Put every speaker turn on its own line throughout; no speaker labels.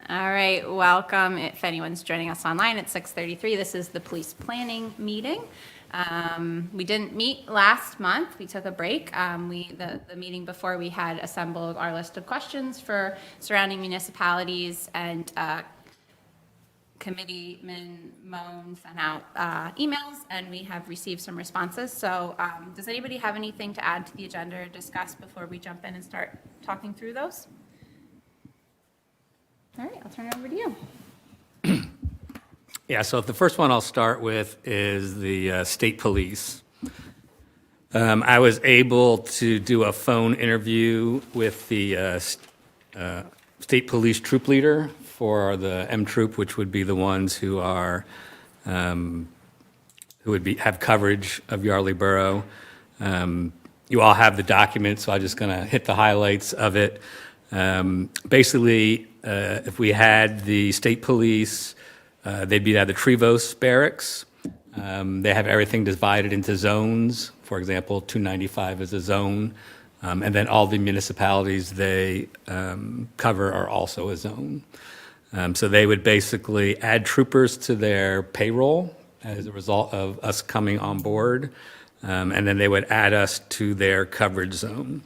All right, welcome. If anyone's joining us online at 6:33, this is the police planning meeting. We didn't meet last month. We took a break. The meeting before, we had assembled our list of questions for surrounding municipalities, and Committeeman Moan sent out emails, and we have received some responses. So does anybody have anything to add to the agenda or discuss before we jump in and start talking through those? All right, I'll turn it over to you.
Yeah, so the first one I'll start with is the state police. I was able to do a phone interview with the state police troop leader for the M Troop, which would be the ones who are have coverage of Yardley Borough. You all have the document, so I'm just going to hit the highlights of it. Basically, if we had the state police, they'd be at the Trevose barracks. They have everything divided into zones. For example, 295 is a zone. And then all the municipalities they cover are also a zone. So they would basically add troopers to their payroll as a result of us coming on board. And then they would add us to their coverage zone.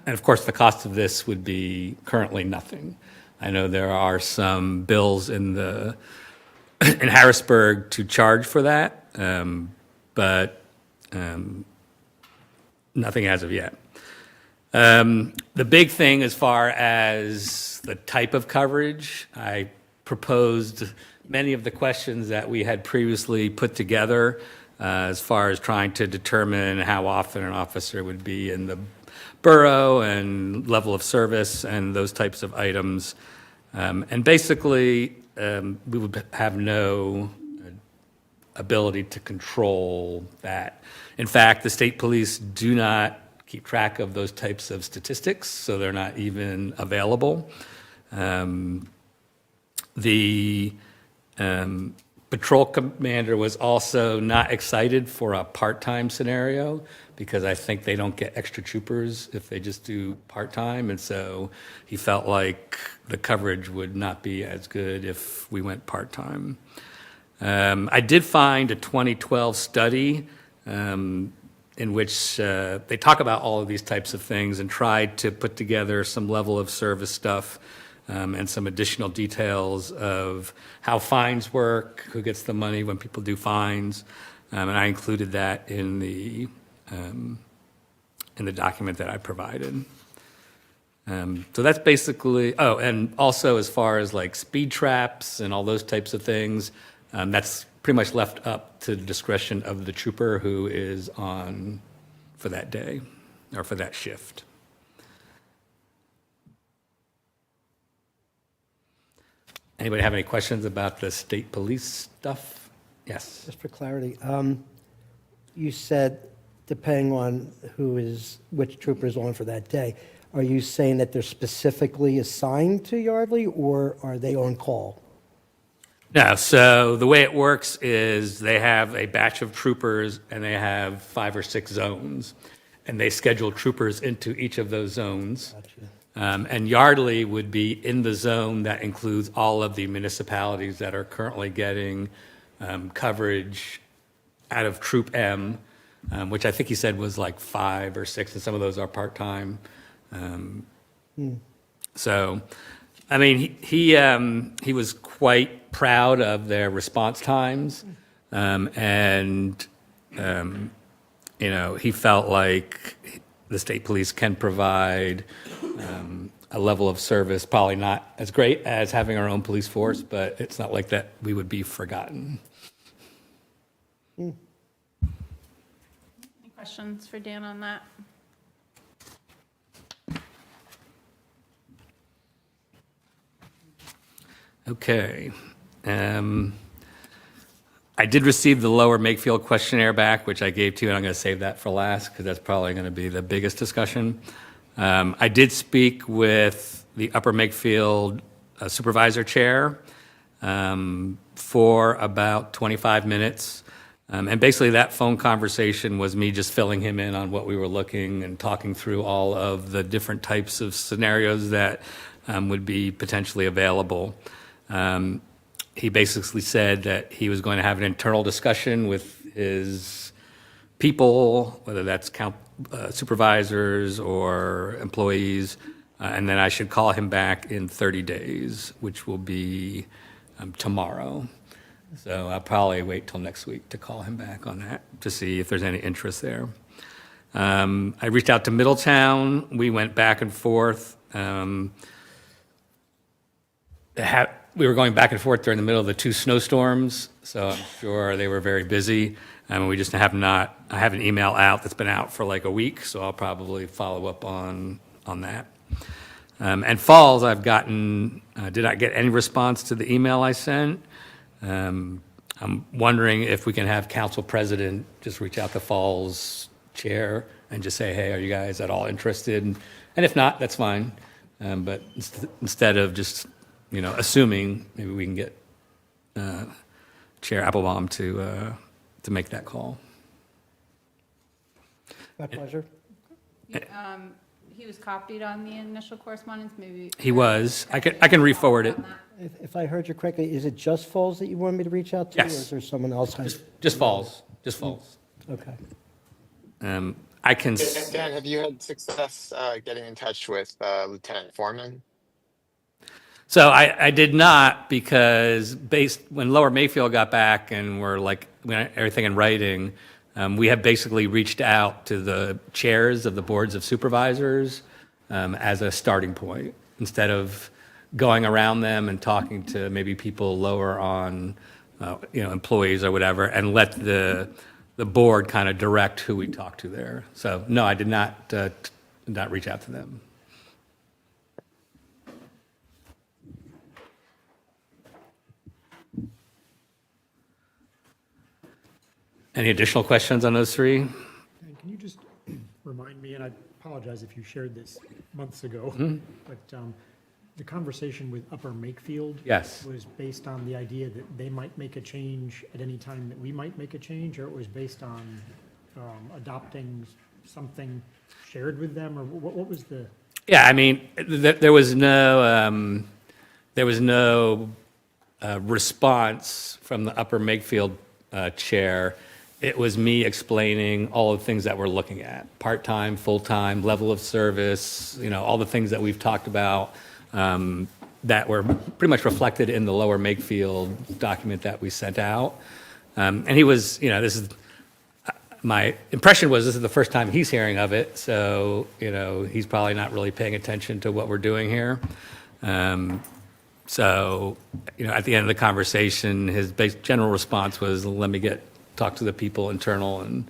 And of course, the cost of this would be currently nothing. I know there are some bills in Harrisburg to charge for that, but nothing as of yet. The big thing as far as the type of coverage, I proposed many of the questions that we had previously put together as far as trying to determine how often an officer would be in the borough and level of service and those types of items. And basically, we would have no ability to control that. In fact, the state police do not keep track of those types of statistics, so they're not even available. The patrol commander was also not excited for a part-time scenario because I think they don't get extra troopers if they just do part-time. And so he felt like the coverage would not be as good if we went part-time. I did find a 2012 study in which they talk about all of these types of things and tried to put together some level of service stuff and some additional details of how fines work, who gets the money when people do fines, and I included that in the document that I provided. So that's basically. Oh, and also as far as like speed traps and all those types of things, that's pretty much left up to the discretion of the trooper who is on for that day or for that shift. Anybody have any questions about the state police stuff? Yes.
Just for clarity, you said depending on which trooper is on for that day, are you saying that they're specifically assigned to Yardley or are they on call?
No, so the way it works is they have a batch of troopers and they have 5 or 6 zones, and they schedule troopers into each of those zones.
Gotcha.
And Yardley would be in the zone that includes all of the municipalities that are currently getting coverage out of Troop M, which I think he said was like 5 or 6, and some of those are part-time. So, I mean, he was quite proud of their response times, and he felt like the state police can provide a level of service, probably not as great as having our own police force, but it's not like that we would be forgotten.
Any questions for Dan on that?
Okay. I did receive the Lower Makefield questionnaire back, which I gave to you, and I'm going to save that for last because that's probably going to be the biggest discussion. I did speak with the Upper Makefield supervisor chair for about 25 minutes. And basically, that phone conversation was me just filling him in on what we were looking and talking through all of the different types of scenarios that would be potentially available. He basically said that he was going to have an internal discussion with his people, whether that's supervisors or employees, and then I should call him back in 30 days, which will be tomorrow. So I'll probably wait till next week to call him back on that to see if there's any interest there. I reached out to Middletown. We went back and forth. We were going back and forth during the middle of the 2 snowstorms, so I'm sure they were very busy. We just have not. I have an email out that's been out for like a week, so I'll probably follow up on that. And Falls, I've gotten. Did not get any response to the email I sent. I'm wondering if we can have council president just reach out to Falls chair and just say, hey, are you guys at all interested? And if not, that's fine. But instead of just assuming, maybe we can get Chair Applebaum to make that call.
My pleasure.
He was copied on the initial correspondence, maybe?
He was. I can re-forward it.
If I heard you correctly, is it just Falls that you want me to reach out to?
Yes.
Or is there someone else?
Just Falls. Just Falls.
Okay.
I can.
Dan, have you had success getting in touch with Lieutenant Foreman?
So I did not, because when Lower Mayfield got back and were like everything in writing, we have basically reached out to the chairs of the boards of supervisors as a starting point, instead of going around them and talking to maybe people lower on, employees or whatever, and let the board kind of direct who we talk to there. So no, I did not reach out to them. Any additional questions on those 3?
And can you just remind me, and I apologize if you shared this months ago, but the conversation with Upper Makefield
Yes.
was based on the idea that they might make a change at any time that we might make a change, or it was based on adopting something shared with them, or what was the?
Yeah, I mean, there was no response from the Upper Makefield chair. It was me explaining all of the things that we're looking at: part-time, full-time, level of service, all the things that we've talked about that were pretty much reflected in the Lower Makefield document that we sent out. And he was, my impression was this is the first time he's hearing of it, so, he's probably not really paying attention to what we're doing here. So, at the end of the conversation, his general response was, let me talk to the people internal and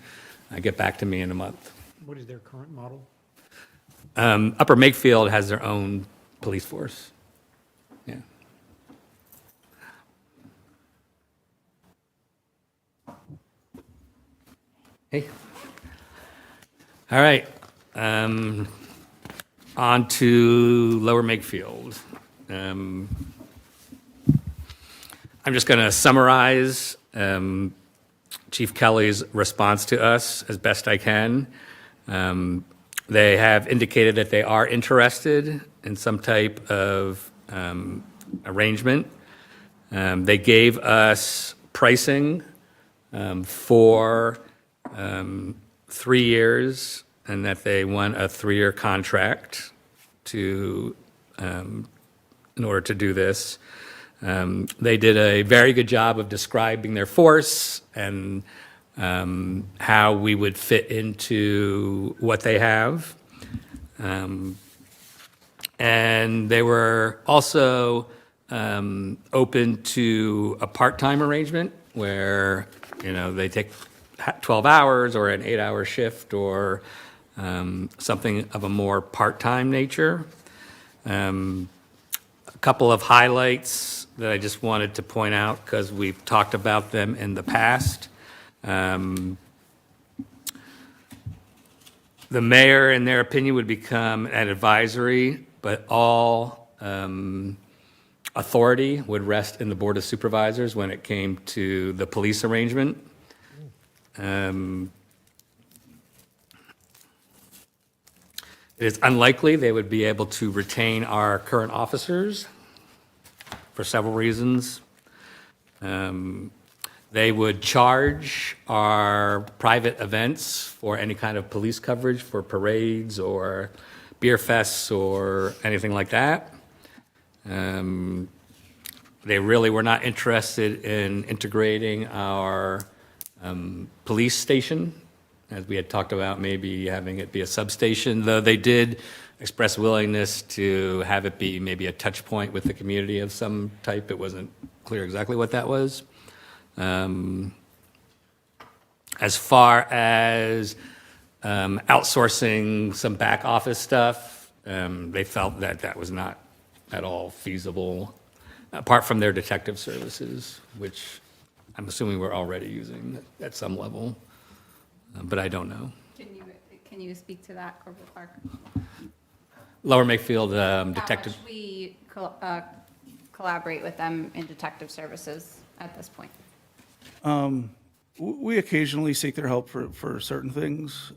get back to me in a month.
What is their current model?
Upper Makefield has their own police force. Yeah. Hey. All right. On to Lower Makefield. I'm just going to summarize Chief Kelly's response to us as best I can. They have indicated that they are interested in some type of arrangement. They gave us pricing for 3 years, and that they want a 3-year contract in order to do this. They did a very good job of describing their force and how we would fit into what they have. And they were also open to a part-time arrangement where, they take 12 hours or an 8-hour shift or something of a more part-time nature. A couple of highlights that I just wanted to point out because we've talked about them in the past. The mayor, in their opinion, would become an advisory, but all authority would rest in the Board of Supervisors when it came to the police arrangement. It is unlikely they would be able to retain our current officers for several reasons. They would charge our private events for any kind of police coverage for parades or beer fests or anything like that. They really were not interested in integrating our police station, as we had talked about maybe having it be a substation, though they did express willingness to have it be maybe a touch point with the community of some type. It wasn't clear exactly what that was. As far as outsourcing some back office stuff, they felt that that was not at all feasible, apart from their detective services, which I'm assuming we're already using at some level, but I don't know.
Can you speak to that, Corporal Clark?
Lower Makefield
How
detective.
much we collaborate with them in detective services at this point?
We occasionally seek their help for certain things.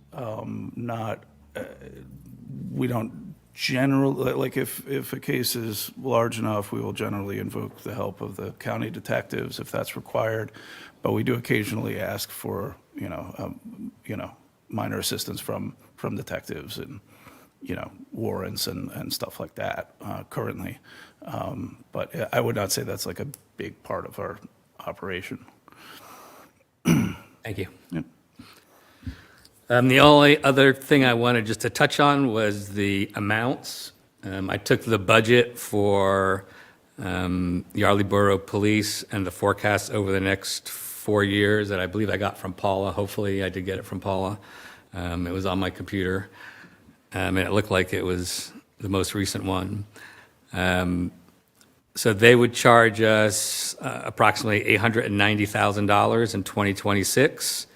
We don't generally, like if a case is large enough, we will generally invoke the help of the county detectives if that's required. But we do occasionally ask for, minor assistance from detectives and, warrants and stuff like that currently. But I would not say that's like a big part of our operation.
Thank you.
Yep.
The only other thing I wanted just to touch on was the amounts. I took the budget for Yardley Borough Police and the forecast over the next 4 years that I believe I got from Paula. Hopefully, I did get it from Paula. It was on my computer, and it looked like it was the most recent one. So they would charge us approximately $890,000 in 2026,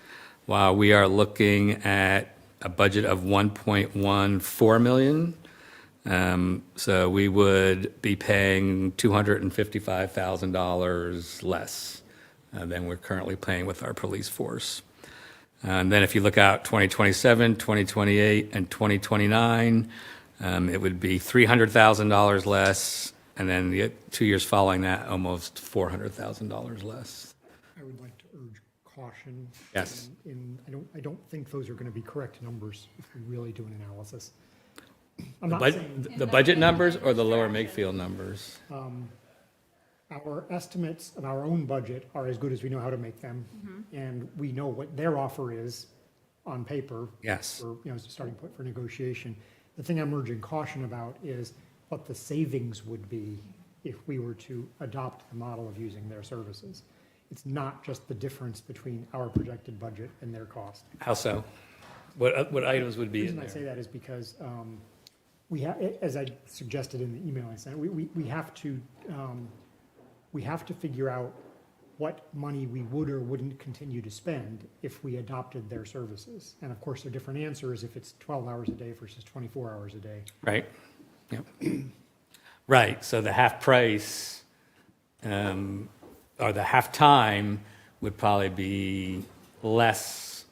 while we are looking at a budget of $1.14 million. So we would be paying $255,000 less than we're currently paying with our police force. And then if you look out 2027, 2028, and 2029, it would be $300,000 less. And then the 2 years following that, almost $400,000 less.
I would like to urge caution.
Yes.
I don't think those are going to be correct numbers if we really do an analysis. I'm
The
not
bud-
saying
the budget numbers or the Lower Makefield numbers?
our estimates of our own budget are as good as we know how to make them. And we know what their offer is on paper.
Yes.
For, as a starting point for negotiation. The thing I'm urging caution about is what the savings would be if we were to adopt the model of using their services. It's not just the difference between our projected budget and their cost.
How so? What items would
The
be in
reason I say
there?
that is because we have, as I suggested in the email I sent, we have to figure out what money we would or wouldn't continue to spend if we adopted their services. And of course, there are different answers if it's 12 hours a day versus 24 hours a day.
Right? Yep. Right, so the half price, or the half time would probably be less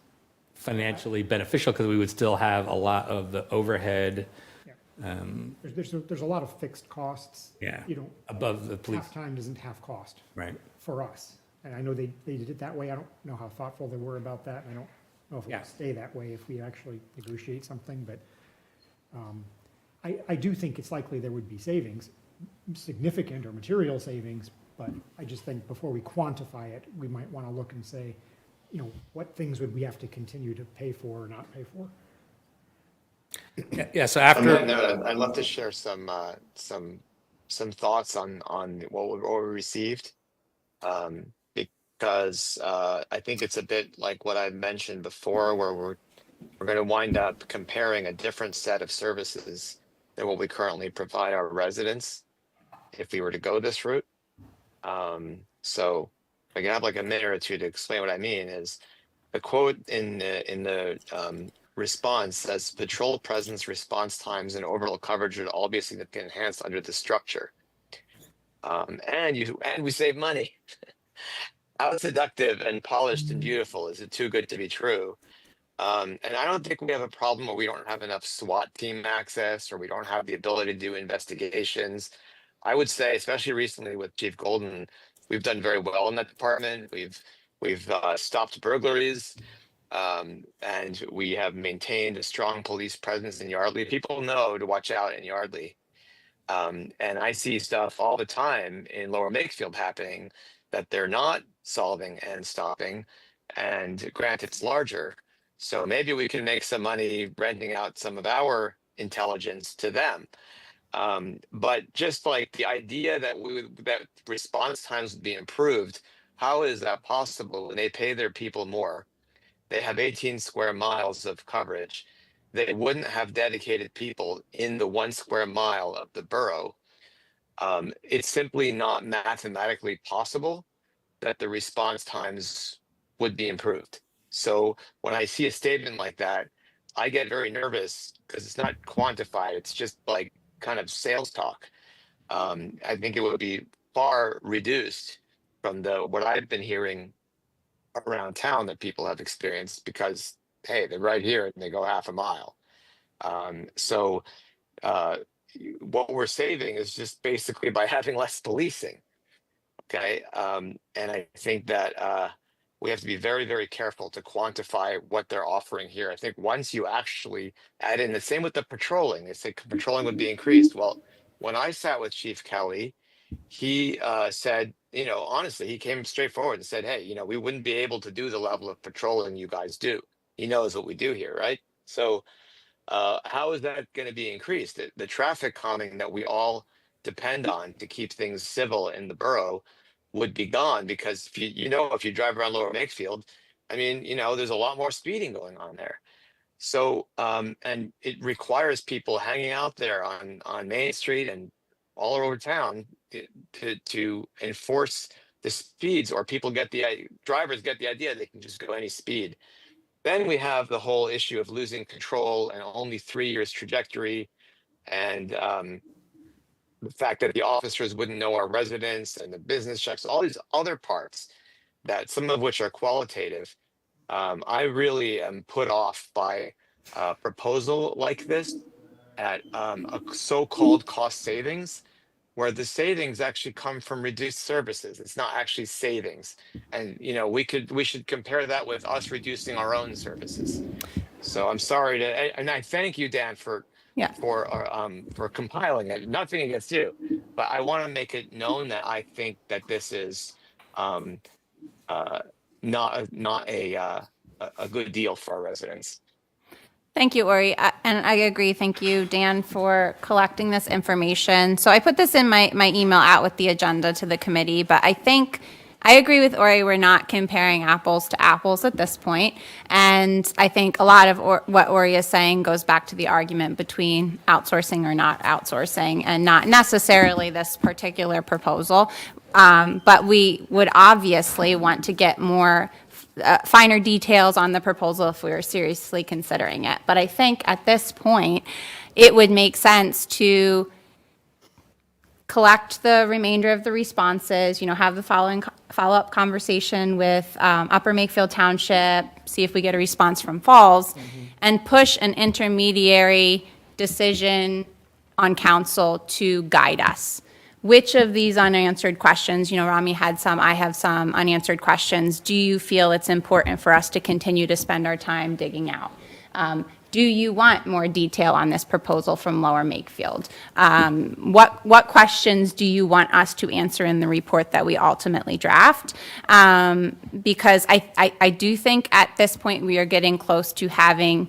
financially beneficial because we would still have a lot of the overhead,
There's a lot of fixed costs.
yeah,
You know,
above the police.
half-time isn't half cost
Right,
for us. And I know they did it that way. I don't know how thoughtful they were about that. I don't know if it
Yeah.
will stay that way if we actually negotiate something, but I do think it's likely there would be savings, significant or material savings, but I just think before we quantify it, we might want to look and say, what things would we have to continue to pay for or not pay for?
yeah, so
On that
after,
note, I'd love to share some thoughts on what we received, because I think it's a bit like what I mentioned before, where we're going to wind up comparing a different set of services than what we currently provide our residents if we were to go this route. So if I can have like a minute or two to explain what I mean is the quote in the response says patrol presence, response times, and overall coverage would all be significantly enhanced under the structure. And we save money. how seductive and polished and beautiful is it too good to be true? And I don't think we have a problem where we don't have enough SWAT team access or we don't have the ability to do investigations. I would say, especially recently with Chief Golden, we've done very well in that department. We've stopped burglaries, and we have maintained a strong police presence in Yardley. People know to watch out in Yardley. And I see stuff all the time in Lower Makefield happening that they're not solving and stopping. And granted, it's larger. So maybe we can make some money renting out some of our intelligence to them. But just like the idea that that response times would be improved, how is that possible when they pay their people more? They have 18 square miles of coverage. They wouldn't have dedicated people in the 1 square mile of the borough. It's simply not mathematically possible that the response times would be improved. So when I see a statement like that, I get very nervous because it's not quantified. It's just like kind of sales talk. I think it would be far reduced from the what I've been hearing around town that people have experienced because hey, they're right here and they go half a mile. So uh, what we're saving is just basically by having less policing. Okay. And I think that we have to be very, very careful to quantify what they're offering here. I think once you actually add in the same with the patrolling, they say patrolling would be increased. Well, when I sat with Chief Kelly, he said, you know, honestly, he came straight forward and said, hey, you know, we wouldn't be able to do the level of patrolling you guys do. He knows what we do here, right? So how is that going to be increased? The traffic calming that we all depend on to keep things civil in the borough would be gone because if if you drive around Lower Makefield, I mean, you know, there's a lot more speeding going on there. So, and it requires people hanging out there on Main Street and all over town to enforce the speeds, or people get drivers get the idea they can just go any speed. Then we have the whole issue of losing control and only 3 years trajectory, and the fact that the officers wouldn't know our residents and the business checks, all these other parts that some of which are qualitative. I really am put off by a proposal like this at a so-called cost savings, where the savings actually come from reduced services. It's not actually savings. And you know, we should compare that with us reducing our own services. So I'm sorry and I thank you, Dan,
Yeah.
for compiling it. Nothing against you, but I want to make it known that I think that this is um, not a good deal for our residents.
Thank you, Ori. And I agree. Thank you, Dan, for collecting this information. So I put this in my email out with the agenda to the committee, but I think I agree with Ori. We're not comparing apples to apples at this point. And I think a lot of what Ori is saying goes back to the argument between outsourcing or not outsourcing and not necessarily this particular proposal. But we would obviously want to get more finer details on the proposal if we were seriously considering it. But I think at this point, it would make sense to collect the remainder of the responses, have the follow-up conversation with Upper Makefield Township, see if we get a response from Falls, and push an intermediary decision on council to guide us. Which of these unanswered questions, Rami had some, I have some unanswered questions, do you feel it's important for us to continue to spend our time digging out? Do you want more detail on this proposal from Lower Makefield? What questions do you want us to answer in the report that we ultimately draft? Because I do think at this point we are getting close to having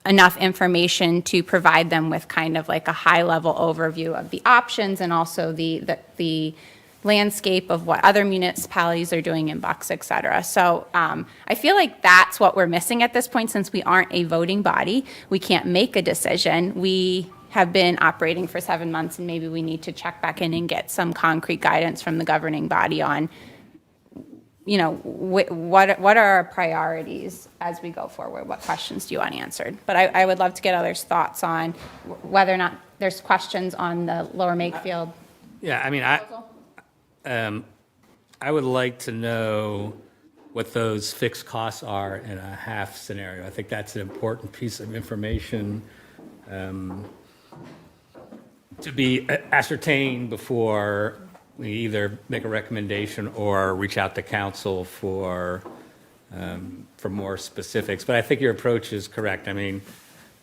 enough information to provide them with kind of like a high-level overview of the options and also the landscape of what other municipalities are doing in Bucks, et cetera. So I feel like that's what we're missing at this point since we aren't a voting body. We can't make a decision. We have been operating for 7 months and maybe we need to check back in and get some concrete guidance from the governing body on what are our priorities as we go forward? What questions do you want answered? But I would love to get others' thoughts on whether or not there's questions on the Lower Makefield.
Yeah, I mean, I would like to know what those fixed costs are in a half scenario. I think that's an important piece of information to be ascertained before we either make a recommendation or reach out to council for more specifics. But I think your approach is correct. I mean,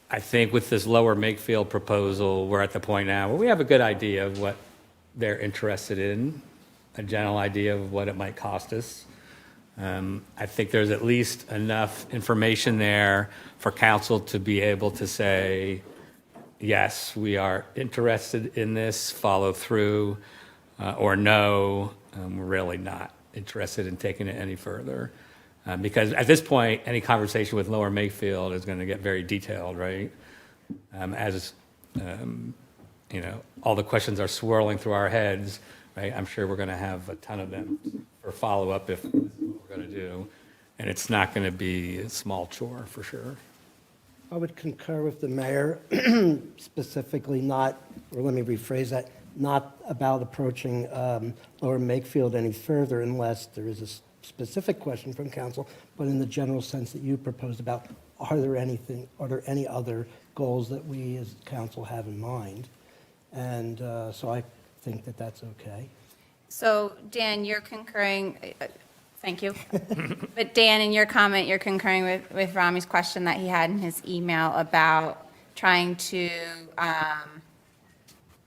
I think with this Lower Makefield proposal, we're at the point now where we have a good idea of what they're interested in, a general idea of what it might cost us. I think there's at least enough information there for council to be able to say, yes, we are interested in this, follow through, or no, we're really not interested in taking it any further. Because at this point, any conversation with Lower Makefield is going to get very detailed, right? As all the questions are swirling through our heads, right? I'm sure we're going to have a ton of them for follow-up if this is what we're going to do. And it's not going to be a small chore, for sure.
I would concur with the mayor, specifically not, or let me rephrase that, not about approaching Lower Makefield any further unless there is a specific question from council, but in the general sense that you proposed about, are there any other goals that we as council have in mind? And so I think that that's okay.
So Dan, you're concurring, thank you. But Dan, in your comment, you're concurring with Rami's question that he had in his email about trying to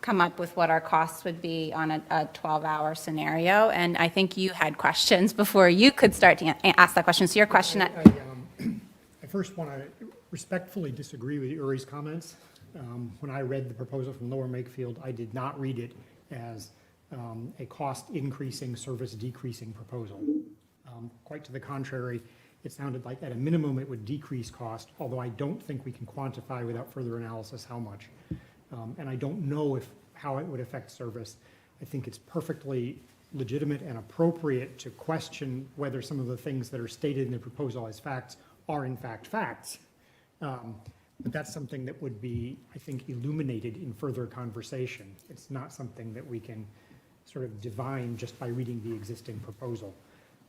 come up with what our costs would be on a 12-hour scenario. And I think you had questions before you could start to ask that question. So your question,
I first want to respectfully disagree with Uri's comments. When I read the proposal from Lower Makefield, I did not read it as a cost increasing, service decreasing proposal. Quite to the contrary, it sounded like at a minimum it would decrease cost, although I don't think we can quantify without further analysis how much. And I don't know how it would affect service. I think it's perfectly legitimate and appropriate to question whether some of the things that are stated in the proposal as facts are in fact facts. But that's something that would be, I think, illuminated in further conversation. It's not something that we can sort of divine just by reading the existing proposal.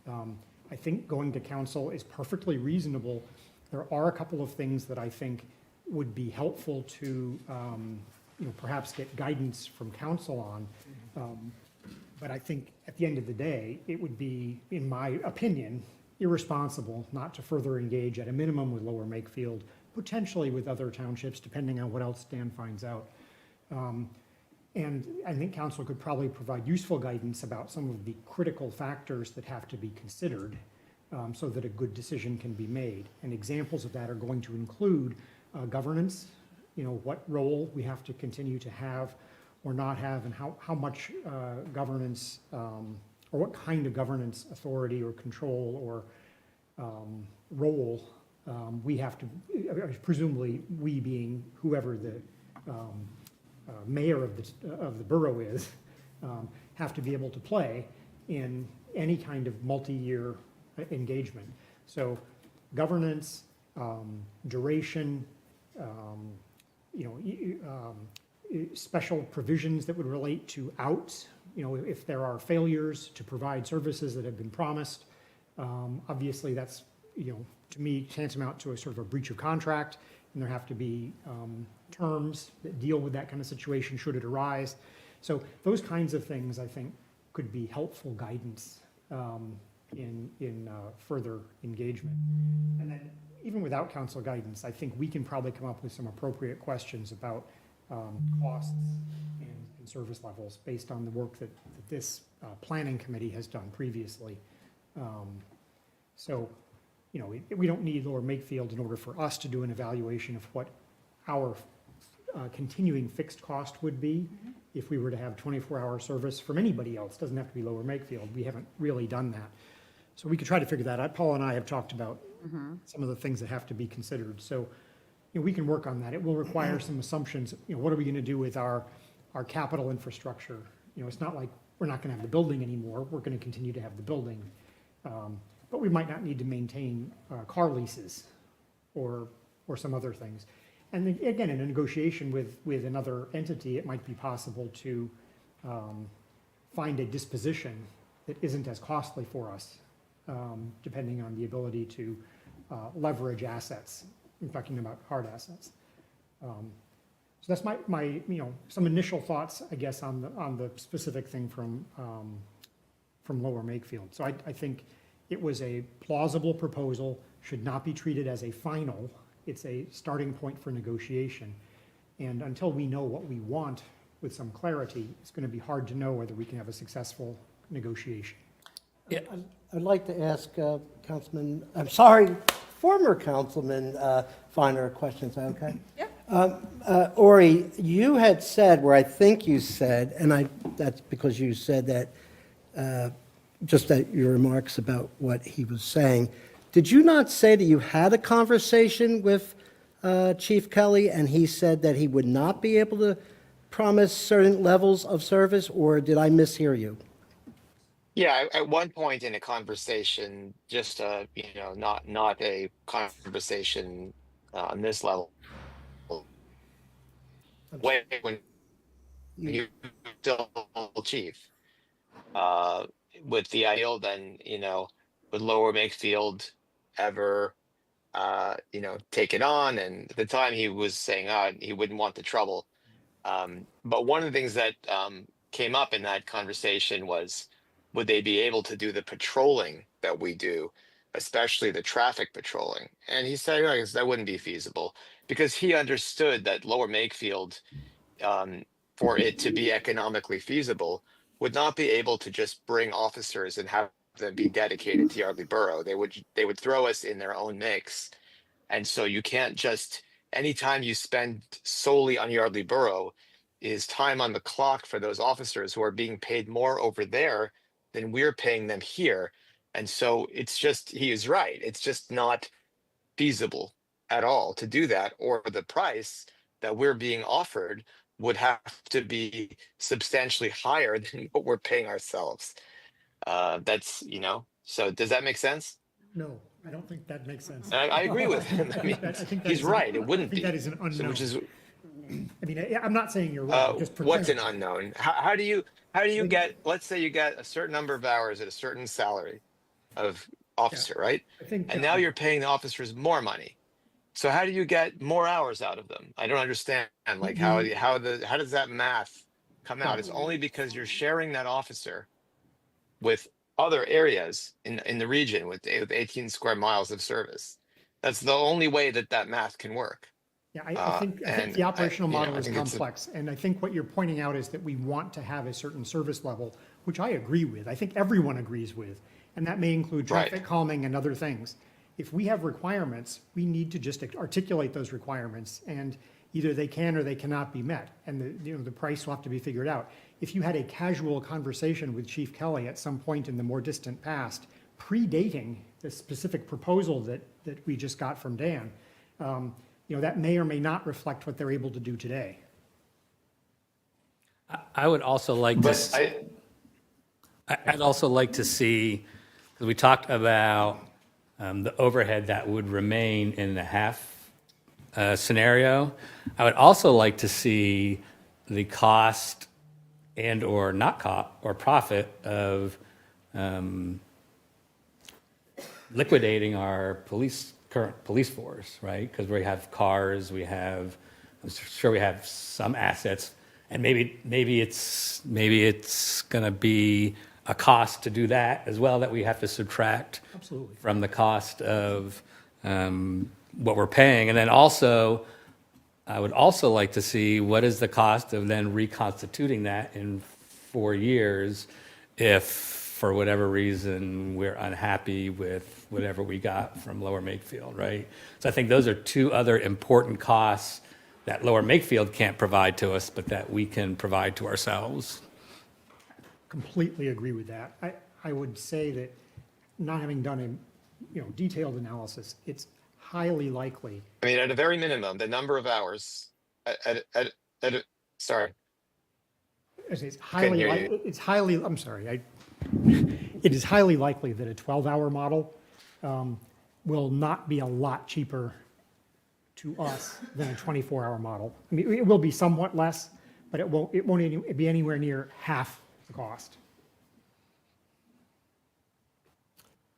I think going to council is perfectly reasonable. There are a couple of things that I think would be helpful to perhaps get guidance from council on. But I think at the end of the day, it would be, in my opinion, irresponsible not to further engage at a minimum with Lower Makefield, potentially with other townships, depending on what else Dan finds out. And I think council could probably provide useful guidance about some of the critical factors that have to be considered so that a good decision can be made. And examples of that are going to include governance, what role we have to continue to have or not have, and how much governance or what kind of governance authority or control or role we have to, presumably we being whoever the mayor of the borough is, have to be able to play in any kind of multi-year engagement. So governance, duration, special provisions that would relate to outs, if there are failures to provide services that have been promised. Obviously that's, to me, tantamount to a sort of a breach of contract, and there have to be terms that deal with that kind of situation should it arise. So those kinds of things, I think, could be helpful guidance in further engagement. And then even without council guidance, I think we can probably come up with some appropriate questions about costs and service levels based on the work that this planning committee has done previously. So, we don't need Lower Makefield in order for us to do an evaluation of what our continuing fixed cost would be if we were to have 24-hour service from anybody else. It doesn't have to be Lower Makefield. We haven't really done that. So we could try to figure that out. Paul and I have talked about some of the things that have to be considered. So we can work on that. It will require some assumptions. What are we going to do with our capital infrastructure? It's not like we're not going to have the building anymore. We're going to continue to have the building. But we might not need to maintain car leases or some other things. And then, again, in a negotiation with another entity, it might be possible to find a disposition that isn't as costly for us, depending on the ability to leverage assets. I'm talking about hard assets. So that's my some initial thoughts, I guess, on the specific thing from Lower Makefield. So I think it was a plausible proposal, should not be treated as a final. It's a starting point for negotiation. And until we know what we want with some clarity, it's going to be hard to know whether we can have a successful negotiation.
Yeah.
I'd like to ask former Councilman Finer a question, is that okay?
Yeah.
Ori, you had said, where I think you said, and that's because you said that, just that your remarks about what he was saying, did you not say that you had a conversation with Chief Kelly and he said that he would not be able to promise certain levels of service, or did I mishear you?
Yeah, at one point in a conversation, just not a conversation on this level. When you still chief, with the ideal, then would Lower Makefield ever take it on? And at the time he was saying he wouldn't want the trouble. But one of the things that came up in that conversation was, would they be able to do the patrolling that we do, especially the traffic patrolling? And he said, I guess that wouldn't be feasible, because he understood that Lower Makefield, for it to be economically feasible, would not be able to just bring officers and have them be dedicated to Yardley Borough. They would throw us in their own mix. And so you can't just, anytime you spend solely on Yardley Borough is time on the clock for those officers who are being paid more over there than we're paying them here. And so he is right. It's just not feasible at all to do that, or the price that we're being offered would have to be substantially higher than what we're paying ourselves. So does that make sense?
No, I don't think that makes sense.
I agree with him. I mean,
I think that
he's
is
right. It wouldn't
I think
be.
that is an
So,
unknown.
which is
I mean, I'm not saying you're right. Just
what's an
pretend.
unknown? How do you get? Let's say you get a certain number of hours at a certain salary of officer, right?
I think,
And now you're paying the officers more money. So how do you get more hours out of them? I don't understand. Like how does that math come out? It's only because you're sharing that officer with other areas in the region with 18 square miles of service. That's the only way that math can work.
Yeah, I think the operational model is
think it's
complex, and I think what you're pointing out is that we want to have a certain service level, which I agree with. I think everyone agrees with, and that may include traffic calming and other things. If we have requirements, we need to just articulate those requirements, and either they can or they cannot be met, and the price will have to be figured out. If you had a casual conversation with Chief Kelly at some point in the more distant past, predating the specific proposal that we just got from Dan, that may or may not reflect what they're able to do today.
I would also like to. I'd also like to see, because we talked about the overhead that would remain in the half scenario. I would also like to see the cost and or not cost or profit of liquidating our current police force, right? Because we have cars, I'm sure we have some assets, and maybe it's going to be a cost to do that as well that we have to subtract
Absolutely.
from the cost of what we're paying. And then also, I would also like to see what is the cost of then reconstituting that in 4 years if, for whatever reason, we're unhappy with whatever we got from Lower Makefield, right? So I think those are two other important costs that Lower Makefield can't provide to us, but that we can provide to ourselves.
Completely agree with that. I would say that, not having done a detailed analysis, it's highly likely.
I mean, at a very minimum, the number of hours. Sorry.
It's
Couldn't hear you.
I'm sorry. It is highly likely that a 12-hour model will not be a lot cheaper to us than a 24-hour model. I mean, it will be somewhat less, but it won't be anywhere near half the cost.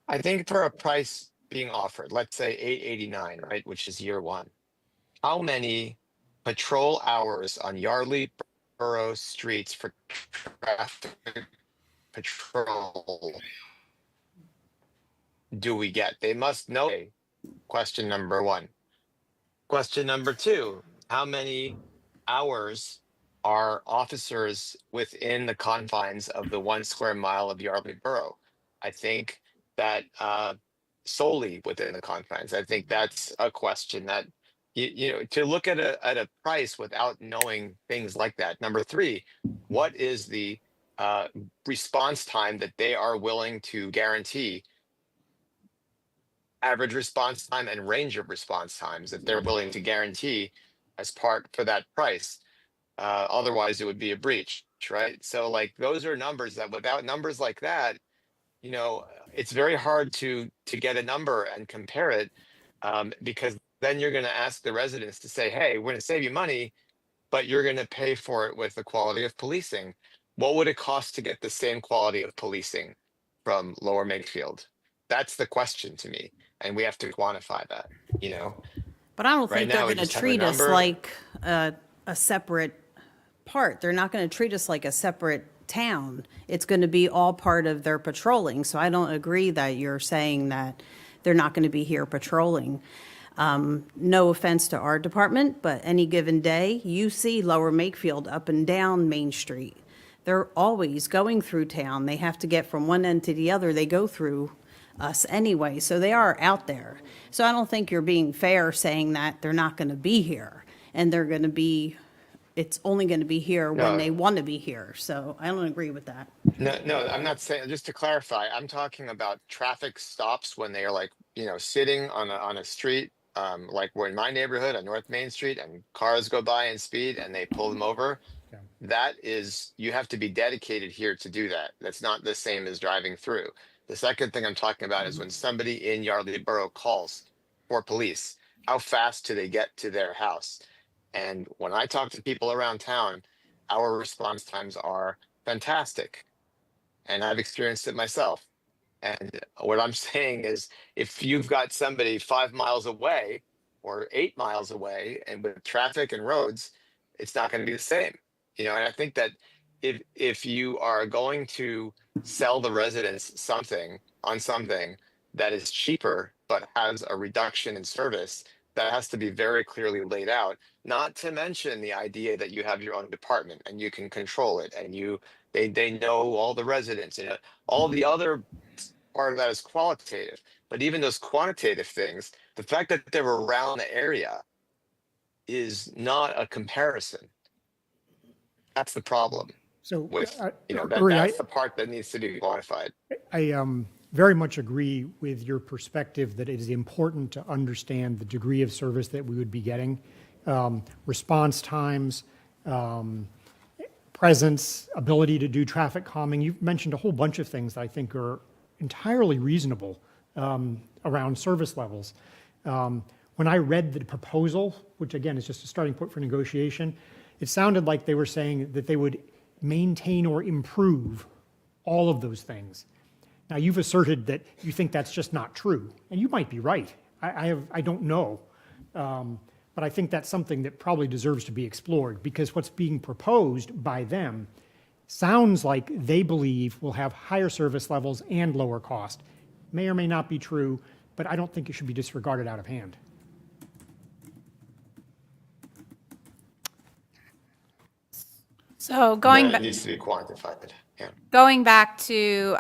I think for a price being offered, let's say 889, right, which is year one, how many patrol hours on Yardley Borough streets for traffic patrol do we get? They must know. Question number one. Question number two, how many hours are officers within the confines of the 1 square mile of Yardley Borough? I think that solely within the confines. I think that's a question that to look at a price without knowing things like that. Number three, what is the response time that they are willing to guarantee? Average response time and range of response times that they're willing to guarantee as part for that price. Otherwise, it would be a breach, right? So, like, those are numbers that, without numbers like that, it's very hard to get a number and compare it, because then you're going to ask the residents to say, "Hey, we're going to save you money, but you're going to pay for it with the quality of policing." What would it cost to get the same quality of policing from Lower Makefield? That's the question to me, and we have to quantify that.
But I don't
Right
think they're
now, we
going to
just have a
treat us
number.
like a separate part. They're not going to treat us like a separate town. It's going to be all part of their patrolling. So I don't agree that you're saying that they're not going to be here patrolling. No offense to our department, but any given day, you see Lower Makefield up and down Main Street. They're always going through town. They have to get from one end to the other. They go through us anyway, so they are out there. So I don't think you're being fair saying that they're not going to be here, and it's only going to be here when
No.
they want to be here. So I don't agree with that.
No, I'm not saying, just to clarify, I'm talking about traffic stops when they are, like, sitting on a street, like we're in my neighborhood on North Main Street, and cars go by in speed and they pull them over.
Yeah.
That is, you have to be dedicated here to do that. That's not the same as driving through. The second thing I'm talking about is when somebody in Yardley Borough calls for police, how fast do they get to their house? And when I talk to people around town, our response times are fantastic. And I've experienced it myself. And what I'm saying is, if you've got somebody 5 miles away or 8 miles away, and with traffic and roads, it's not going to be the same. And I think that if you are going to sell the residents something that is cheaper but has a reduction in service, that has to be very clearly laid out. Not to mention the idea that you have your own department and you can control it, and they know all the residents, and all the other part of that is qualitative. But even those quantitative things, the fact that they're around the area is not a comparison. That's the problem
So,
with,
Uri,
that's the part that needs to be quantified.
I very much agree with your perspective that it is important to understand the degree of service that we would be getting, response times, presence, ability to do traffic calming. You've mentioned a whole bunch of things that I think are entirely reasonable around service levels. When I read the proposal, which again is just a starting point for negotiation, it sounded like they were saying that they would maintain or improve all of those things. Now, you've asserted that you think that's just not true, and you might be right. I don't know, but I think that's something that probably deserves to be explored, because what's being proposed by them sounds like they believe will have higher service levels and lower cost. May or may not be true, but I don't think it should be disregarded out of hand.
So going
It
back.
needs to be quantified. Yeah.
Going back to,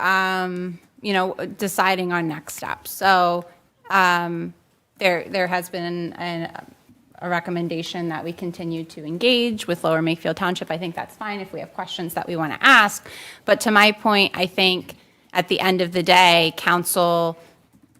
deciding on next steps. So there has been a recommendation that we continue to engage with Lower Makefield Township. I think that's fine if we have questions that we want to ask. But to my point, I think at the end of the day, council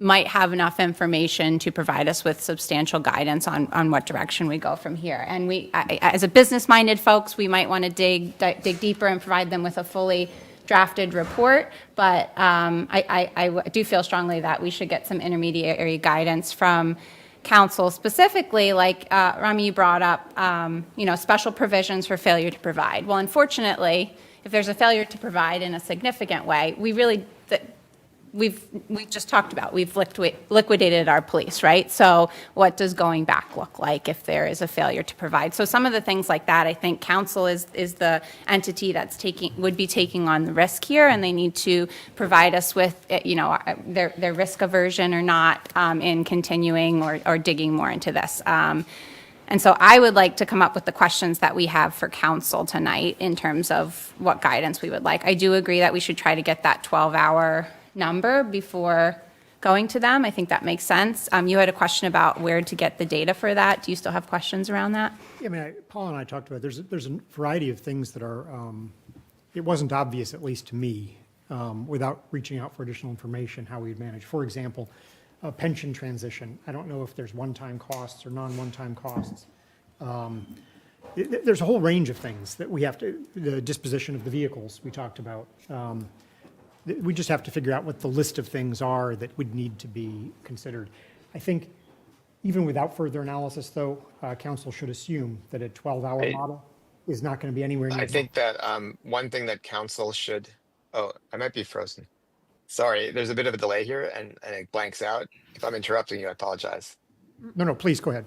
might have enough information to provide us with substantial guidance on what direction we go from here. And as a business-minded folks, we might want to dig deeper and provide them with a fully drafted report. But I do feel strongly that we should get some intermediary guidance from council, specifically, like Rami, you brought up, special provisions for failure to provide. Well, unfortunately, if there's a failure to provide in a significant way, we've just talked about, we've liquidated our police, right? So what does going back look like if there is a failure to provide? So some of the things like that, I think council is the entity that's would be taking on the risk here, and they need to provide us with, their risk aversion or not in continuing or digging more into this. And so I would like to come up with the questions that we have for council tonight in terms of what guidance we would like. I do agree that we should try to get that 12-hour number before going to them. I think that makes sense. You had a question about where to get the data for that. Do you still have questions around that?
I mean, Paul and I talked about, there's a variety of things that are, it wasn't obvious, at least to me, without reaching out for additional information, how we'd manage. For example, a pension transition. I don't know if there's one-time costs or non-one-time costs. There's a whole range of things that we have to, the disposition of the vehicles we talked about. We just have to figure out what the list of things are that would need to be considered. I think even without further analysis, though, council should assume that a 12-hour model is not going to be anywhere near.
I think that one thing that council should, oh, I might be frozen. Sorry, there's a bit of a delay here and it blanks out. If I'm interrupting you, I apologize.
No, please go ahead.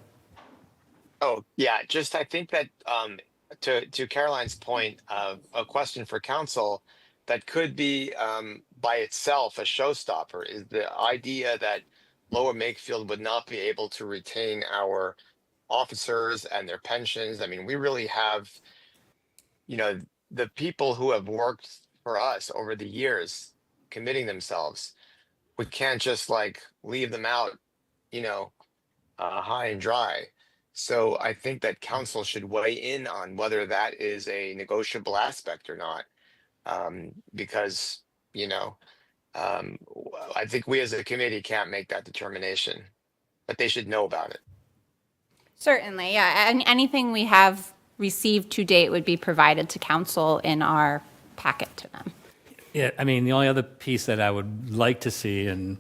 Oh, yeah, just I think that to Caroline's point, a question for council that could be by itself a showstopper is the idea that Lower Makefield would not be able to retain our officers and their pensions. I mean, we really have, the people who have worked for us over the years committing themselves. We can't just like leave them out, high and dry. So I think that council should weigh in on whether that is a negotiable aspect or not. Because, I think we as a committee can't make that determination, but they should know about it.
Certainly, yeah. And anything we have received to date would be provided to council in our packet to them.
Yeah, I mean, the only other piece that I would like to see, and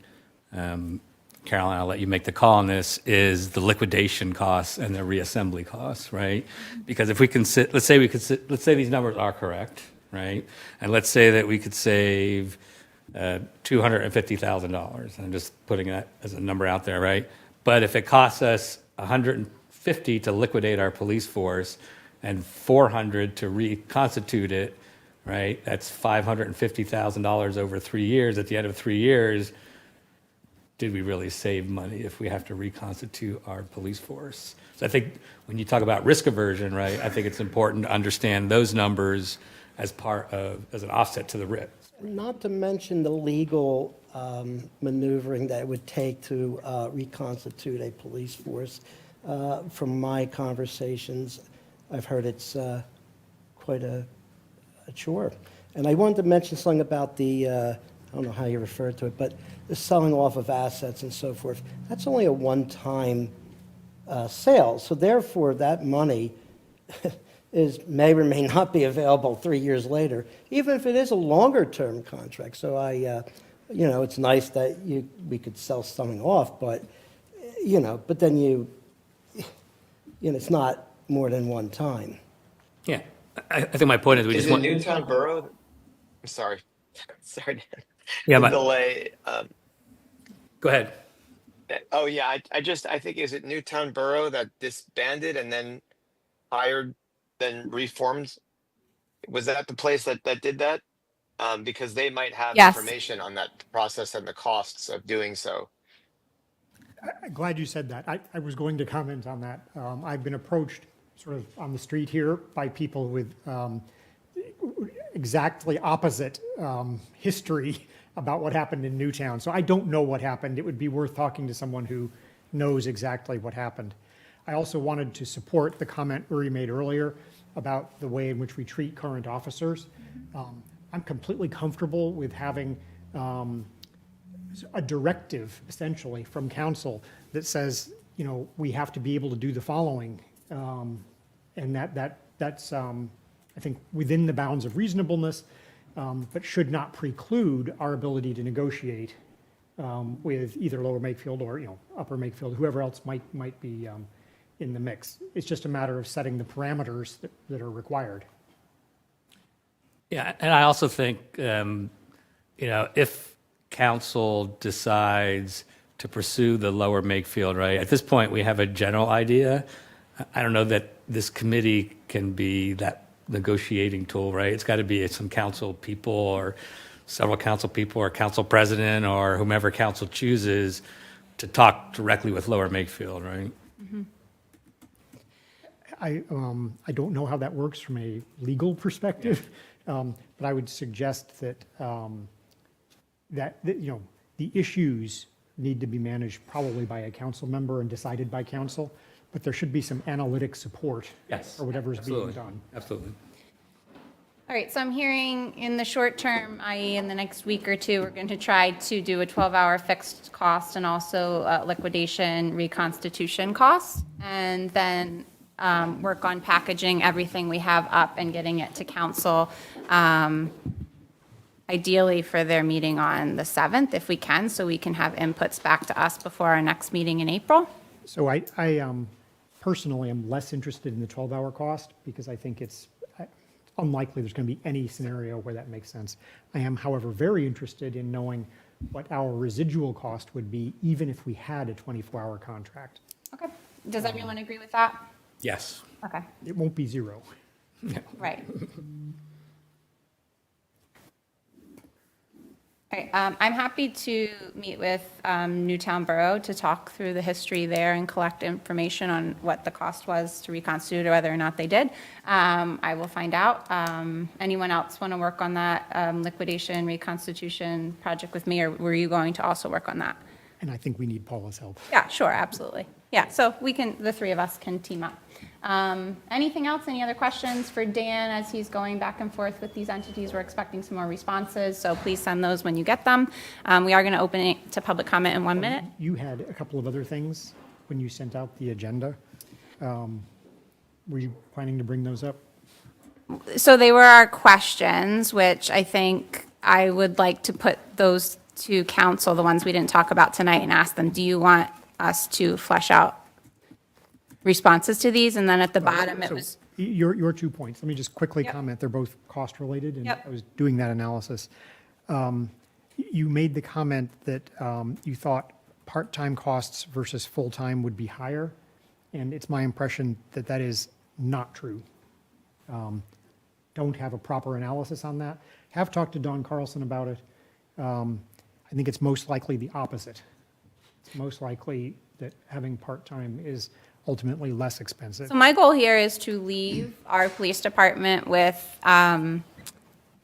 Caroline, I'll let you make the call on this, is the liquidation costs and the reassembly costs, right? Because if we can let's say these numbers are correct, right? And let's say that we could save $250,000. I'm just putting that as a number out there, right? But if it costs us $150 to liquidate our police force and $400 to reconstitute it, right? That's $550,000 over 3 years. At the end of 3 years, did we really save money if we have to reconstitute our police force? So I think when you talk about risk aversion, right, I think it's important to understand those numbers as as an offset to the risk.
Not to mention the legal maneuvering that it would take to reconstitute a police force. From my conversations, I've heard it's quite a chore. And I wanted to mention something about the, I don't know how you refer to it, but the selling off of assets and so forth. That's only a one-time sale. So therefore, that money may or may not be available 3 years later, even if it is a longer-term contract. So it's nice that we could sell something off, but, but then it's not more than one time.
Yeah, I think my point is we
Is
just
it
want.
Newtown Borough? I'm sorry. Sorry, Dan.
Yeah,
The
but
delay.
go ahead.
Oh yeah, I think is it Newtown Borough that disbanded and then then reformed? Was that the place that did that? Because they might have
Yes.
information on that process and the costs of doing so.
I'm glad you said that. I was going to comment on that. I've been approached sort of on the street here by people with exactly opposite history about what happened in Newtown. So I don't know what happened. It would be worth talking to someone who knows exactly what happened. I also wanted to support the comment Uri made earlier about the way in which we treat current officers. I'm completely comfortable with having a directive, essentially, from council that says, we have to be able to do the following. And that's, I think, within the bounds of reasonableness, but should not preclude our ability to negotiate with either Lower Makefield or, Upper Makefield, whoever else might be in the mix. It's just a matter of setting the parameters that are required.
Yeah, and I also think, if council decides to pursue the lower Makefield, right? At this point, we have a general idea. I don't know that this committee can be that negotiating tool, right? It's got to be some council people or several council people or council president or whomever council chooses to talk directly with lower Makefield, right?
I don't know how that works from a legal perspective, but I would suggest that, you know, the issues need to be managed probably by a council member and decided by council, but there should be some analytic support.
Yes.
For whatever's being
Absolutely.
done.
Absolutely.
All right, so I'm hearing in the short term, i.e. in the next week or two, we're going to try to do a 12-hour fixed cost and also liquidation reconstitution costs, and then work on packaging everything we have up and getting it to council, ideally for their meeting on the 7th, if we can, so we can have inputs back to us before our next meeting in April.
So I personally am less interested in the 12-hour cost because I think it's unlikely there's going to be any scenario where that makes sense. I am, however, very interested in knowing what our residual cost would be even if we had a 24-hour contract.
Okay. Does everyone agree with that?
Yes.
Okay,
It won't be zero.
right. All right, I'm happy to meet with Newtown Borough to talk through the history there and collect information on what the cost was to reconstitute or whether or not they did. I will find out. Anyone else want to work on that liquidation reconstitution project with me, or were you going to also work on that?
And I think we need Paula's help.
Yeah, sure, absolutely. Yeah, so we can, the three of us can team up. Anything else? Any other questions for Dan as he's going back and forth with these entities? We're expecting some more responses, so please send those when you get them. We are going to open it to public comment in 1 minute.
You had a couple of other things when you sent out the agenda. Were you planning to bring those up?
So they were our questions, which I think I would like to put those to council, the ones we didn't talk about tonight, and ask them, do you want us to flesh out responses to these? And then at the bottom, it
So
was,
your 2 points, let me just quickly
Yep.
comment. They're both cost-related, and
Yep.
I was doing that analysis. You made the comment that you thought part-time costs versus full-time would be higher, and it's my impression that that is not true. Don't have a proper analysis on that. Have talked to Don Carlson about it. I think it's most likely the opposite. It's most likely that having part-time is ultimately less expensive.
so my goal here is to leave our police department with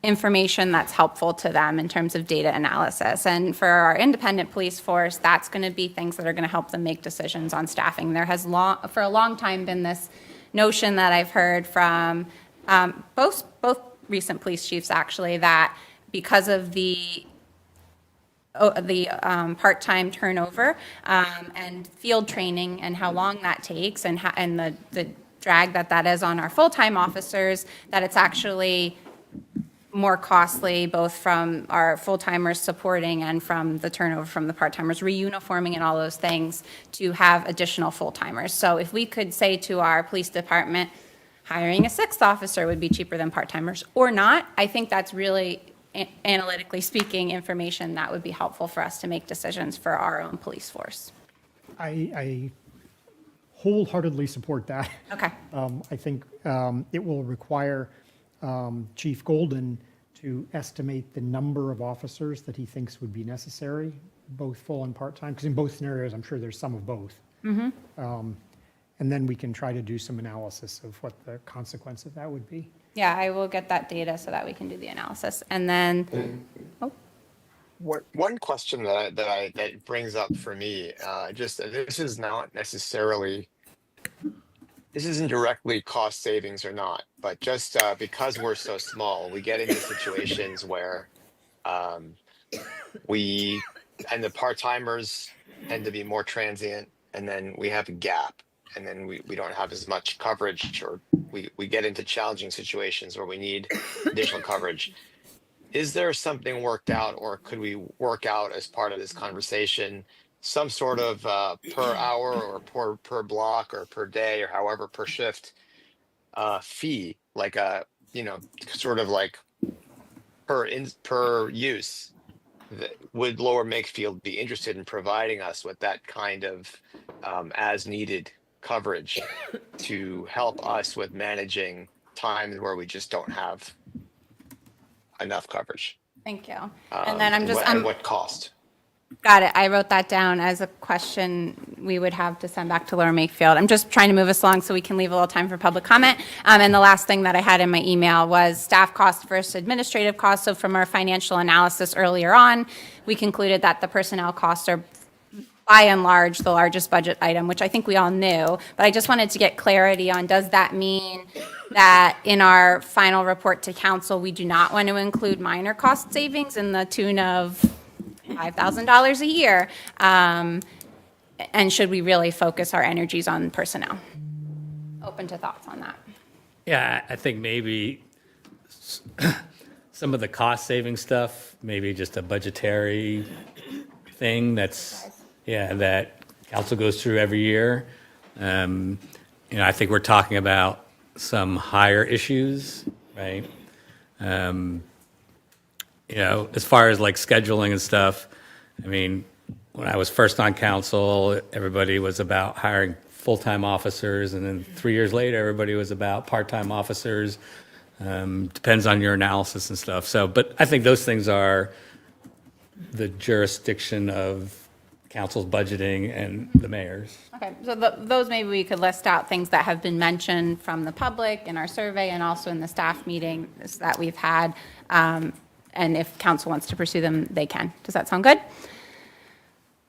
information that's helpful to them in terms of data analysis. And for our independent police force, that's going to be things that are going to help them make decisions on staffing. There has for a long time been this notion that I've heard from both recent police chiefs, actually, that because of the part-time turnover and field training and how long that takes and the drag that is on our full-time officers, that it's actually more costly, both from our full-timers supporting and from the turnover from the part-timers, reuniforming and all those things, to have additional full-timers. So if we could say to our police department, hiring a sixth officer would be cheaper than part-timers or not, I think that's really, analytically speaking, information that would be helpful for us to make decisions for our own police force.
I wholeheartedly support that.
Okay.
I think it will require Chief Golden to estimate the number of officers that he thinks would be necessary, both full and part-time, because in both scenarios, I'm sure there's some of both. And then we can try to do some analysis of what the consequence of that would be.
Yeah, I will get that data so that we can do the analysis. And then,
One question that brings up for me, this is not necessarily, this isn't directly cost savings or not, but just because we're so small, we get into situations where the part-timers tend to be more transient, and then we have a gap, and then we don't have as much coverage, or we get into challenging situations where we need additional coverage. Is there something worked out, or could we work out as part of this conversation some sort of per hour or per block or per day or however per shift fee, like a sort of like per use, would Lower Makefield be interested in providing us with that kind of as needed coverage to help us with managing times where we just don't have enough coverage?
Thank you. And then
At what cost?
Got it. I wrote that down as a question we would have to send back to Lower Makefield. I'm just trying to move us along so we can leave a little time for public comment. And the last thing that I had in my email was staff costs versus administrative costs. So from our financial analysis earlier on, we concluded that the personnel costs are by and large the largest budget item, which I think we all knew. But I just wanted to get clarity on, does that mean that in our final report to council, we do not want to include minor cost savings in the tune of $5,000 a year? And should we really focus our energies on personnel? Open to thoughts on that.
Yeah, I think maybe some of the cost saving stuff, maybe just a budgetary thing that council goes through every year. I think we're talking about some higher issues, right? As far as like scheduling and stuff, I mean, when I was first on council, everybody was about hiring full-time officers, and then 3 years later, everybody was about part-time officers. Depends on your analysis and stuff. So, but I think those things are the jurisdiction of council's budgeting and the mayor's.
Okay, so those maybe we could list out things that have been mentioned from the public in our survey and also in the staff meetings that we've had. And if council wants to pursue them, they can. Does that sound good?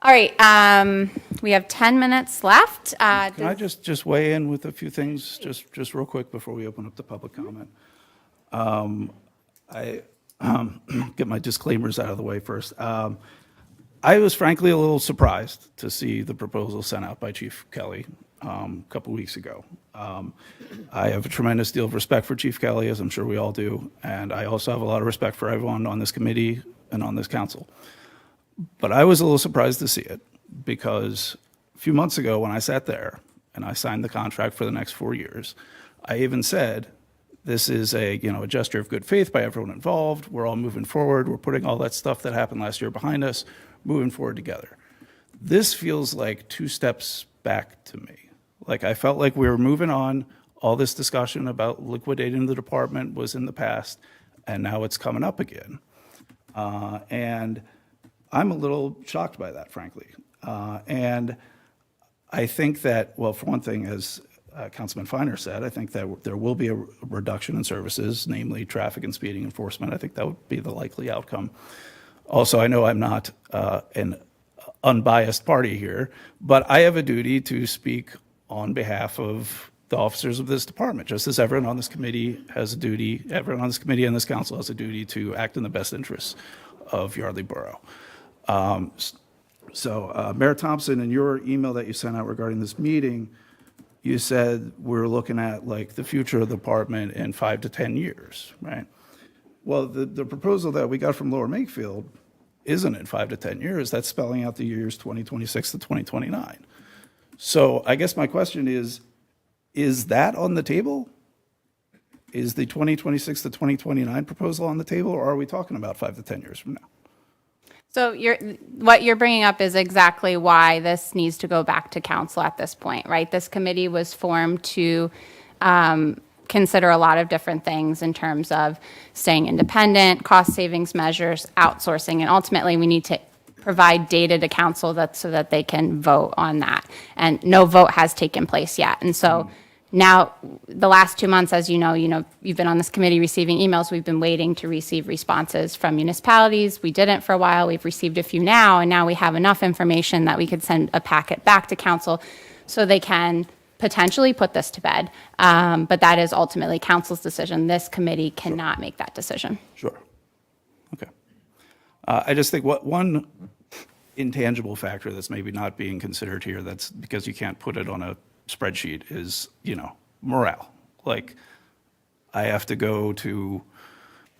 All right, we have 10 minutes left.
Can I just weigh in with a few things, just real quick before we open up the public comment? I get my disclaimers out of the way first. I was frankly a little surprised to see the proposal sent out by Chief Kelly a couple weeks ago. I have a tremendous deal of respect for Chief Kelly, as I'm sure we all do, and I also have a lot of respect for everyone on this committee and on this council. But I was a little surprised to see it, because a few months ago when I sat there and I signed the contract for the next 4 years, I even said, this is a gesture of good faith by everyone involved. We're all moving forward. We're putting all that stuff that happened last year behind us, moving forward together. This feels like 2 steps back to me. Like, I felt like we were moving on. All this discussion about liquidating the department was in the past, and now it's coming up again. And I'm a little shocked by that, frankly. And I think that, well, for one thing, as Councilman Feiner said, I think that there will be a reduction in services, namely traffic and speeding enforcement. I think that would be the likely outcome. Also, I know I'm not an unbiased party here, but I have a duty to speak on behalf of the officers of this department, just as everyone on this committee has a duty, everyone on this committee and this council has a duty to act in the best interests of Yardley Borough. Mayor Thompson, in your email that you sent out regarding this meeting, you said we're looking at like the future of the department in 5 to 10 years, right? Well, the proposal that we got from Lower Makefield isn't in 5 to 10 years. That's spelling out the years 2026 to 2029. So I guess my question is that on the table? Is the 2026 to 2029 proposal on the table, or are we talking about 5 to 10 years from now?
So what you're bringing up is exactly why this needs to go back to council at this point, right? This committee was formed to consider a lot of different things in terms of staying independent, cost savings measures, outsourcing, and ultimately we need to provide data to council so that they can vote on that. And no vote has taken place yet. And so now, the last 2 months, as you know, you've been on this committee receiving emails. We've been waiting to receive responses from municipalities. We didn't for a while. We've received a few now, and now we have enough information that we could send a packet back to council so they can potentially put this to bed. But that is ultimately council's decision. This committee cannot make that decision.
Sure. Okay. I just think one intangible factor that's maybe not being considered here, that's because you can't put it on a spreadsheet, is, morale. Like, I have to go to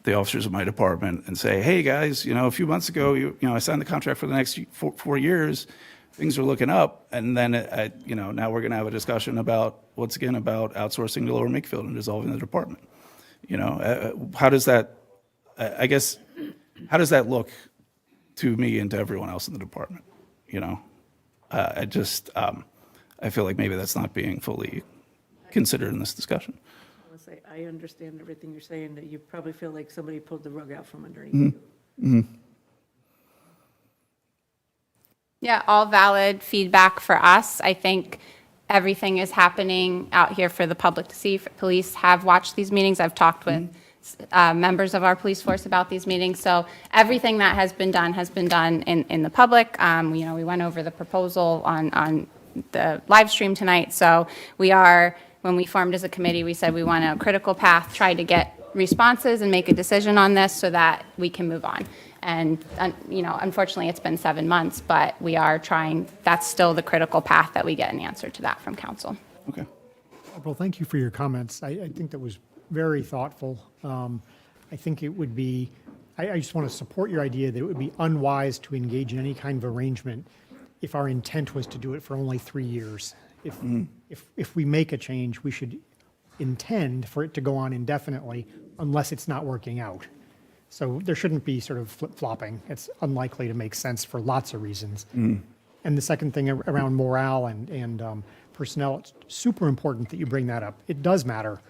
the officers of my department and say, hey, guys, a few months ago, I signed the contract for the next 4 years. Things are looking up. And then, now we're going to have a discussion about, once again, about outsourcing to Lower Makefield and dissolving the department. How does that, I guess, how does that look to me and to everyone else in the department, you know? I just, I feel like maybe that's not being fully considered in this discussion.
I wanna say, I understand everything you're saying, that you probably feel like somebody pulled the rug out from underneath you.
Yeah, all valid feedback for us. I think everything is happening out here for the public to see. Police have watched these meetings. I've talked with members of our police force about these meetings. So everything that has been done in the public. You know, we went over the proposal on the live stream tonight. So we are, when we formed as a committee, we said we want a critical path, try to get responses and make a decision on this so that we can move on. And, you know, unfortunately, it's been 7 months, but we are trying, that's still the critical path that we get an answer to that from council.
Okay.
Well, thank you for your comments. I think that was very thoughtful. I think it would be, I just want to support your idea that it would be unwise to engage in any kind of arrangement if our intent was to do it for only 3 years. If we make a change, we should intend for it to go on indefinitely unless it's not working out. So there shouldn't be sort of flip-flopping. It's unlikely to make sense for lots of reasons. And the second thing around morale and personnel, it's super important that you bring that up. It does matter.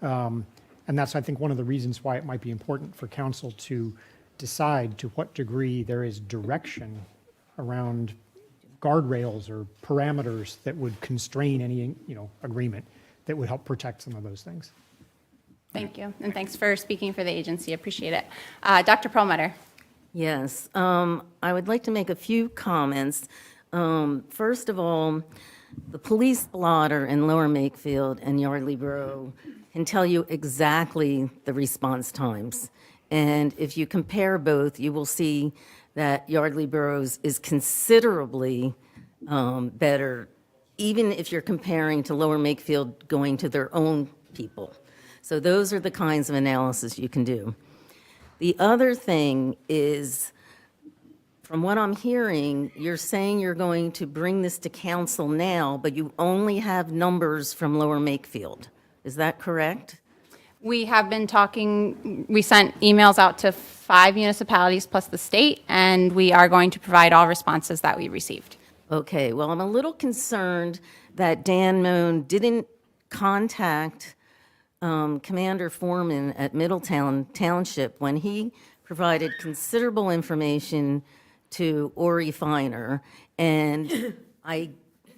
And that's, I think, one of the reasons why it might be important for council to decide to what degree there is direction around guardrails or parameters that would constrain any, you know, agreement that would help protect some of those things.
Thank you, and thanks for speaking for the agency. Appreciate it. Dr. Perlmutter.
Yes, I would like to make a few comments. First of all, the police blotter in Lower Makefield and Yardley Borough can tell you exactly the response times. And if you compare both, you will see that Yardley Borough's is considerably better, even if you're comparing to Lower Makefield going to their own people. So those are the kinds of analysis you can do. The other thing is, from what I'm hearing, you're saying you're going to bring this to council now, but you only have numbers from Lower Makefield. Is that correct?
We have been talking, we sent emails out to 5 municipalities plus the state, and we are going to provide all responses that we received.
Okay, well, I'm a little concerned that Dan Moan didn't contact Commander Foreman at Middletown Township when he provided considerable information to Ori Finer. And I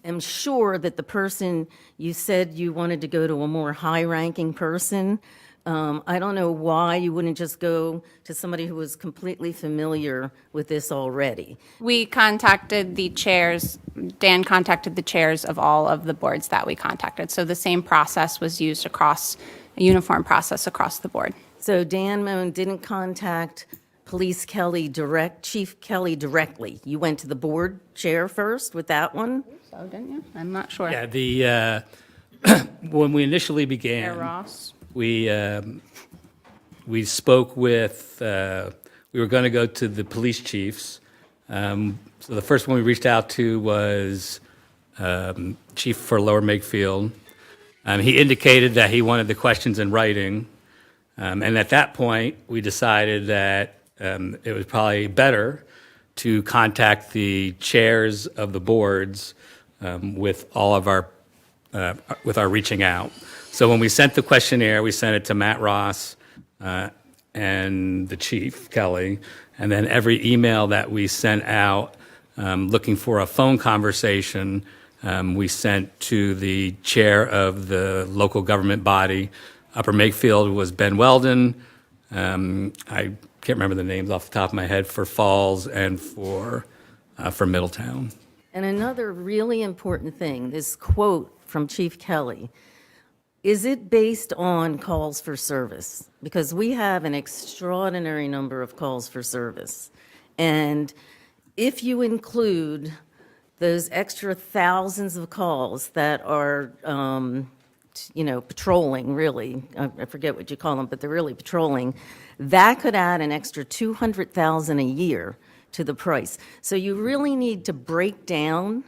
am sure that the person, you said you wanted to go to a more high-ranking person. I don't know why you wouldn't just go to somebody who was completely familiar with this already.
We contacted the chairs, Dan contacted the chairs of all of the boards that we contacted. So the same process was used across, a uniform process across the board.
So Dan Moan didn't contact Chief Kelly directly. You went to the board chair first with that one?
So, didn't you? I'm not sure.
Yeah, the, when we initially
Chair
began,
Ross.
we spoke with, we were going to go to the police chiefs. So the first one we reached out to was Chief for Lower Makefield. He indicated that he wanted the questions in writing. And at that point, we decided that it was probably better to contact the chairs of the boards with all of our, with our reaching out. So when we sent the questionnaire, we sent it to Matt Ross and the chief, Kelly, and then every email that we sent out looking for a phone conversation, we sent to the chair of the local government body. Upper Makefield was Ben Weldon. I can't remember the names off the top of my head for Falls and for Middletown.
And another really important thing, this quote from Chief Kelly, is it based on calls for service? Because we have an extraordinary number of calls for service. And if you include those extra thousands of calls that are, patrolling, really, I forget what you call them, but they're really patrolling, that could add an extra $200,000 a year to the price. So you really need to break down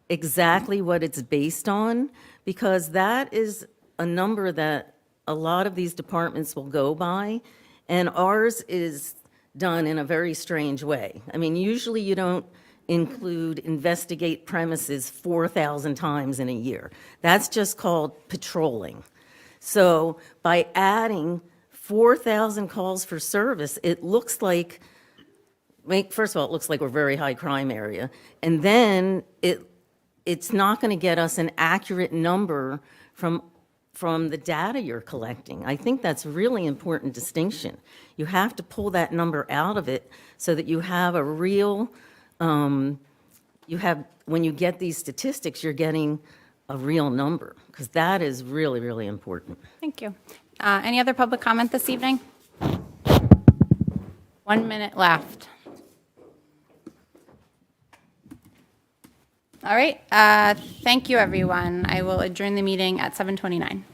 exactly what it's based on, because that is a number that a lot of these departments will go by, and ours is done in a very strange way. I mean, usually you don't include investigate premises 4,000 times in a year. That's just called patrolling. So by adding 4,000 calls for service, it looks like, first of all, it looks like we're a very high crime area. And then it's not going to get us an accurate number from the data you're collecting. I think that's a really important distinction. You have to pull that number out of it so that you have a real, when you get these statistics, you're getting a real number, because that is really, really important.
Thank you. Any other public comment this evening? 1 minute left. All right. Thank you, everyone. I will adjourn the meeting at 7:29.